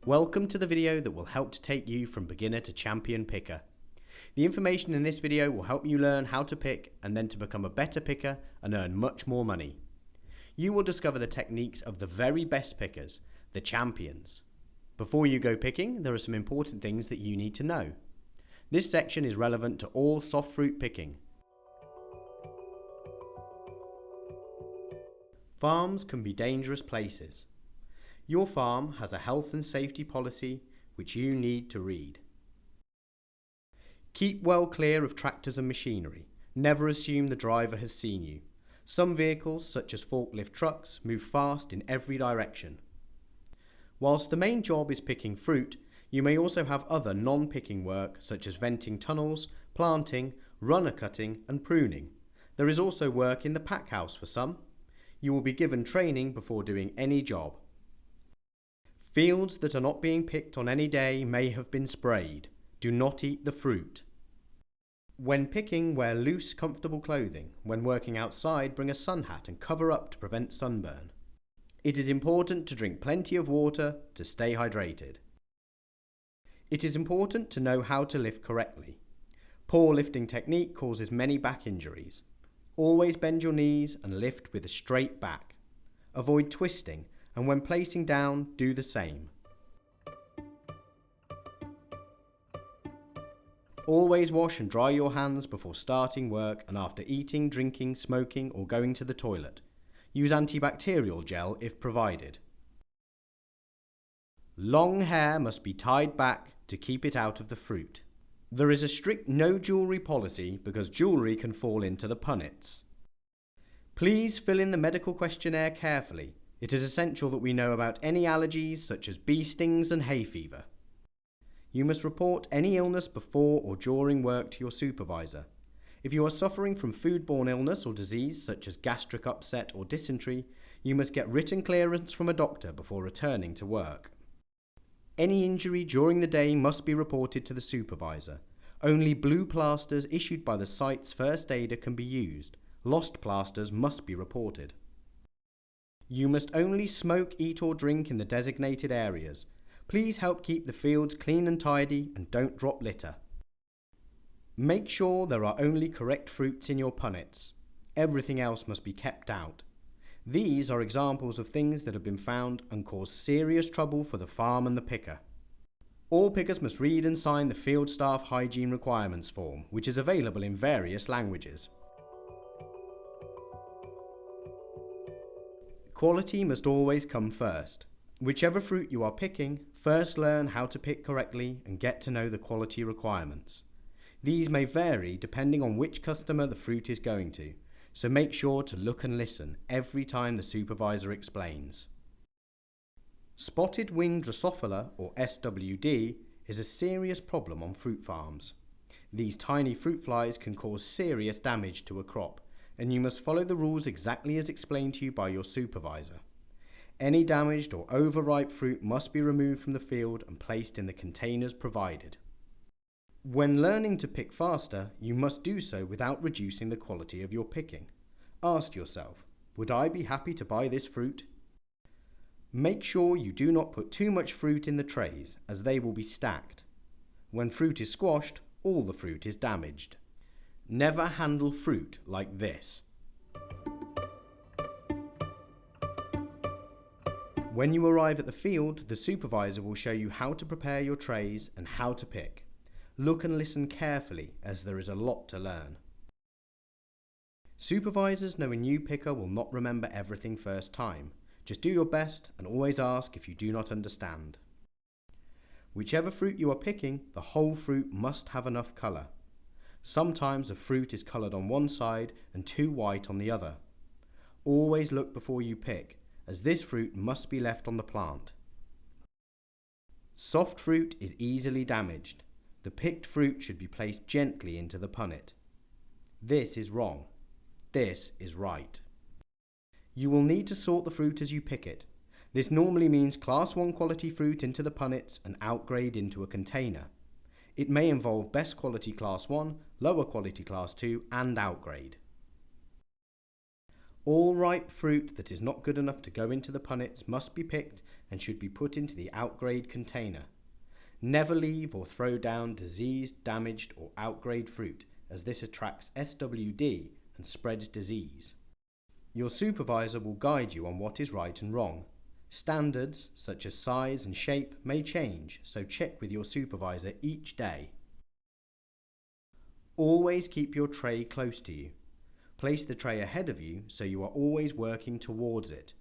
Welcome to the video that will help to take you from beginner to champion picker. The information in this video will help you learn how to pick and then to become a better picker and earn much more money. You will discover the techniques of the very best pickers, the champions. Before you go picking, there are some important things that you need to know. This section is relevant to all soft fruit picking. Farms can be dangerous places. Your farm has a health and safety policy which you need to read. Keep well clear of tractors and machinery. Never assume the driver has seen you. Some vehicles, such as forklift trucks, move fast in every direction. Whilst the main job is picking fruit, you may also have other non-picking work such as venting tunnels, planting, runner cutting and pruning. There is also work in the pack house for some. You will be given training before doing any job. Fields that are not being picked on any day may have been sprayed. Do not eat the fruit. When picking, wear loose, comfortable clothing. When working outside, bring a sun hat and cover up to prevent sunburn. It is important to drink plenty of water to stay hydrated. It is important to know how to lift correctly. Poor lifting technique causes many back injuries. Always bend your knees and lift with a straight back. Avoid twisting, and when placing down, do the same. Always wash and dry your hands before starting work and after eating, drinking, smoking or going to the toilet. Use antibacterial gel if provided. Long hair must be tied back to keep it out of the fruit. There is a strict no jewellery policy because jewellery can fall into the punnets. Please fill in the medical questionnaire carefully. It is essential that we know about any allergies such as bee stings and hay fever. You must report any illness before or during work to your supervisor. If you are suffering from foodborne illness or disease such as gastric upset or dysentery, you must get written clearance from a doctor before returning to work. Any injury during the day must be reported to the supervisor. Only blue plasters issued by the site's first aider can be used. Lost plasters must be reported. You must only smoke, eat or drink in the designated areas. Please help keep the fields clean and tidy and don't drop litter. Make sure there are only correct fruits in your punnets. Everything else must be kept out. These are examples of things that have been found and cause serious trouble for the farm and the picker. All pickers must read and sign the Field Staff Hygiene Requirements form, which is available in various languages. Quality must always come first. Whichever fruit you are picking, first learn how to pick correctly and get to know the quality requirements. These may vary depending on which customer the fruit is going to, so make sure to look and listen every time the supervisor explains. Spotted wing Drosophila, or SWD, is a serious problem on fruit farms. These tiny fruit flies can cause serious damage to a crop, and you must follow the rules exactly as explained to you by your supervisor. Any damaged or overripe fruit must be removed from the field and placed in the containers provided. When learning to pick faster, you must do so without reducing the quality of your picking. Ask yourself, would I be happy to buy this fruit? Make sure you do not put too much fruit in the trays, as they will be stacked. When fruit is squashed, all the fruit is damaged. Never handle fruit like this. When you arrive at the field, the supervisor will show you how to prepare your trays and how to pick. Look and listen carefully, as there is a lot to learn. Supervisors know a new picker will not remember everything first time. Just do your best and always ask if you do not understand. Whichever fruit you are picking, the whole fruit must have enough colour. Sometimes a fruit is coloured on one side and too white on the other. Always look before you pick, as this fruit must be left on the plant. Soft fruit is easily damaged. The picked fruit should be placed gently into the punnet. This is wrong. This is right. You will need to sort the fruit as you pick it. This normally means Class 1 quality fruit into the punnets and outgrade into a container. It may involve best quality Class 1, lower quality Class 2 and outgrade. All ripe fruit that is not good enough to go into the punnets must be picked and should be put into the outgrade container. Never leave or throw down diseased, damaged or outgrade fruit, as this attracts SWD and spreads disease. Your supervisor will guide you on what is right and wrong. Standards, such as size and shape, may change, so check with your supervisor each day. Always keep your tray close to you. Place the tray ahead of you so you are always working towards it.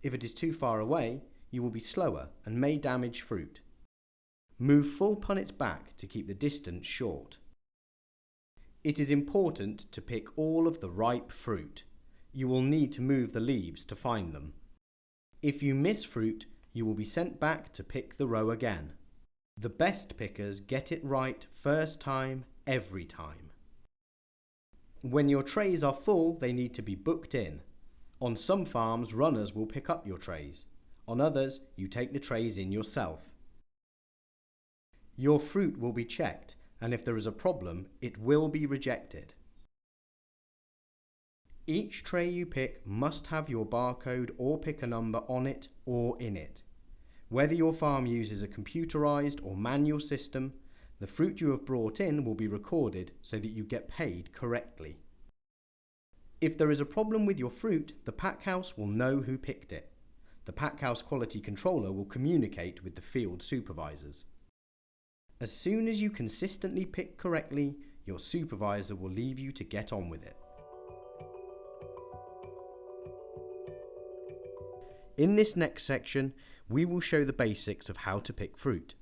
If it is too far away, you will be slower and may damage fruit. Move full punnets back to keep the distance short. It is important to pick all of the ripe fruit. You will need to move the leaves to find them. If you miss fruit, you will be sent back to pick the row again. The best pickers get it right first time, every time. When your trays are full, they need to be booked in. On some farms, runners will pick up your trays. On others, you take the trays in yourself. Your fruit will be checked, and if there is a problem, it will be rejected. Each tray you pick must have your barcode or picker number on it or in it. Whether your farm uses a computerized or manual system, the fruit you have brought in will be recorded so that you get paid correctly. If there is a problem with your fruit, the pack house will know who picked it. The pack house quality controller will communicate with the field supervisors. As soon as you consistently pick correctly, your supervisor will leave you to get on with it. In this next section, we will show the basics of how to pick fruit.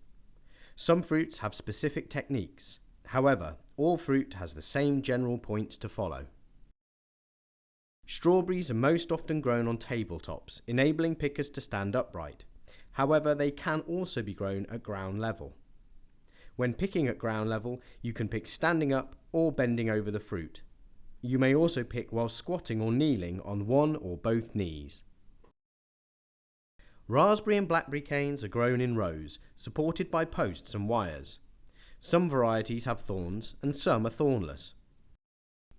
Some fruits have specific techniques. However, all fruit has the same general points to follow. Strawberries are most often grown on tabletops, enabling pickers to stand upright. However, they can also be grown at ground level. When picking at ground level, you can pick standing up or bending over the fruit. You may also pick while squatting or kneeling on one or both knees. Raspberry and blackberry canes are grown in rows, supported by posts and wires. Some varieties have thorns and some are thornless.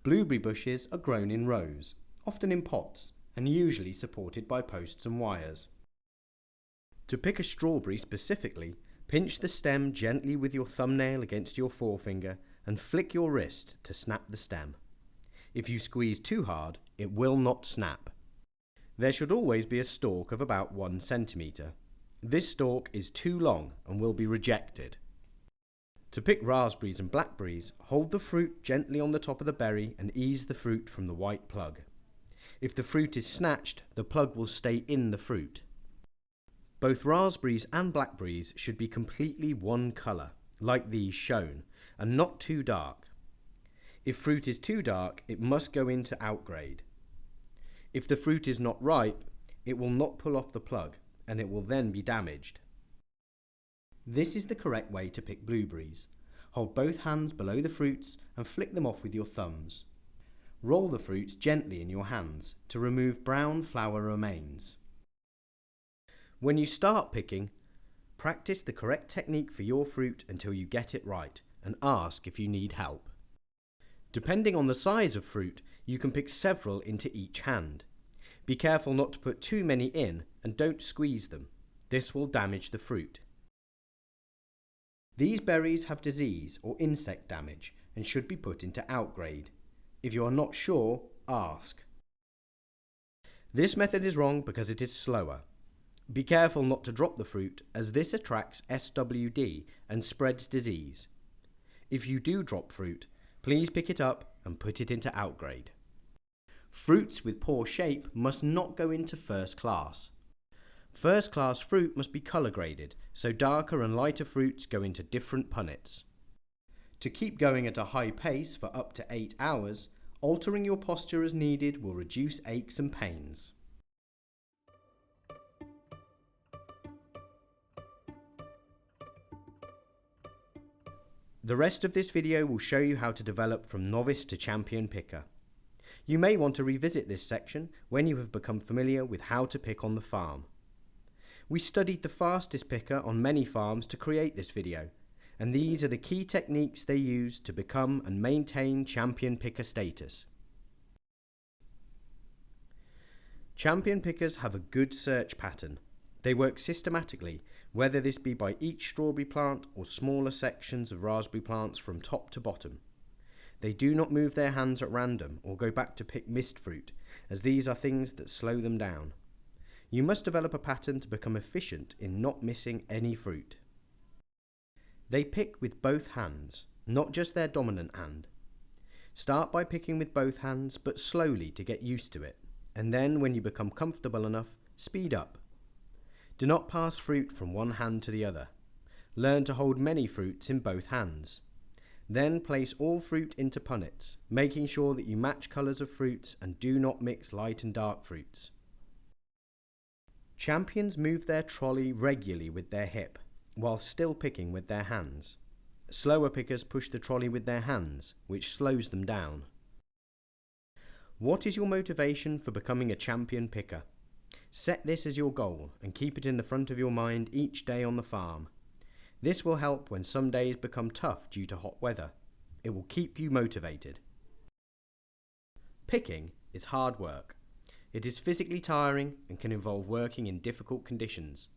Blueberry bushes are grown in rows, often in pots, and usually supported by posts and wires. To pick a strawberry specifically, pinch the stem gently with your thumbnail against your forefinger and flick your wrist to snap the stem. If you squeeze too hard, it will not snap. There should always be a stalk of about 1 centimetre. This stalk is too long and will be rejected. To pick raspberries and blackberries, hold the fruit gently on the top of the berry and ease the fruit from the white plug. If the fruit is snatched, the plug will stay in the fruit. Both raspberries and blackberries should be completely one colour, like these shown, and not too dark. If fruit is too dark, it must go into outgrade. If the fruit is not ripe, it will not pull off the plug, and it will then be damaged. This is the correct way to pick blueberries. Hold both hands below the fruits and flick them off with your thumbs. Roll the fruits gently in your hands to remove brown flour remains. When you start picking, practice the correct technique for your fruit until you get it right and ask if you need help. Depending on the size of fruit, you can pick several into each hand. Be careful not to put too many in and don't squeeze them. This will damage the fruit. These berries have disease or insect damage and should be put into outgrade. If you are not sure, ask. This method is wrong because it is slower. Be careful not to drop the fruit, as this attracts SWD and spreads disease. If you do drop fruit, please pick it up and put it into outgrade. Fruits with poor shape must not go into first class. First class fruit must be colour graded, so darker and lighter fruits go into different punnets. To keep going at a high pace for up to 8 hours, altering your posture as needed will reduce aches and pains. The rest of this video will show you how to develop from novice to champion picker. You may want to revisit this section when you have become familiar with how to pick on the farm. We studied the fastest picker on many farms to create this video, and these are the key techniques they use to become and maintain champion picker status. Champion pickers have a good search pattern. They work systematically, whether this be by each strawberry plant or smaller sections of raspberry plants from top to bottom. They do not move their hands at random or go back to pick missed fruit, as these are things that slow them down. You must develop a pattern to become efficient in not missing any fruit. They pick with both hands, not just their dominant hand. Start by picking with both hands, but slowly to get used to it, and then when you become comfortable enough, speed up. Do not pass fruit from one hand to the other. Learn to hold many fruits in both hands. Then place all fruit into punnets, making sure that you match colours of fruits and do not mix light and dark fruits. Champions move their trolley regularly with their hip, while still picking with their hands. Slower pickers push the trolley with their hands, which slows them down. What is your motivation for becoming a champion picker? Set this as your goal and keep it in the front of your mind each day on the farm. This will help when some days become tough due to hot weather. It will keep you motivated. Picking is hard work. It is physically tiring and can involve working in difficult conditions.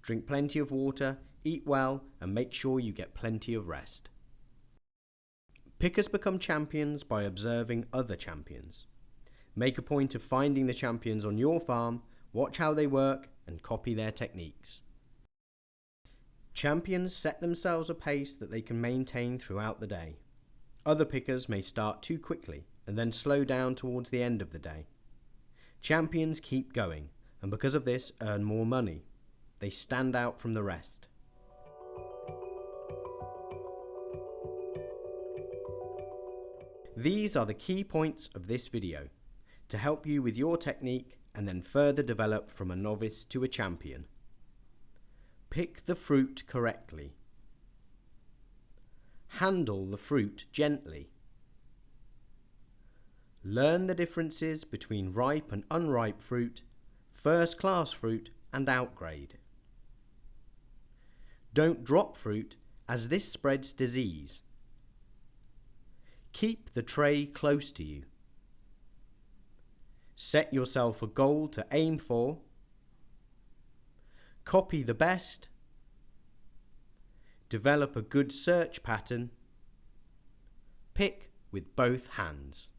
Drink plenty of water, eat well, and make sure you get plenty of rest. Pickers become champions by observing other champions. Make a point of finding the champions on your farm, watch how they work, and copy their techniques. Champions set themselves a pace that they can maintain throughout the day. Other pickers may start too quickly and then slow down towards the end of the day. Champions keep going, and because of this earn more money. They stand out from the rest. These are the key points of this video to help you with your technique and then further develop from a novice to a champion. Pick the fruit correctly. Handle the fruit gently. Learn the differences between ripe and unripe fruit, first-class fruit and outgrade. Don't drop fruit, as this spreads disease. Keep the tray close to you. Set yourself a goal to aim for. Copy the best. Develop a good search pattern. Pick with both hands.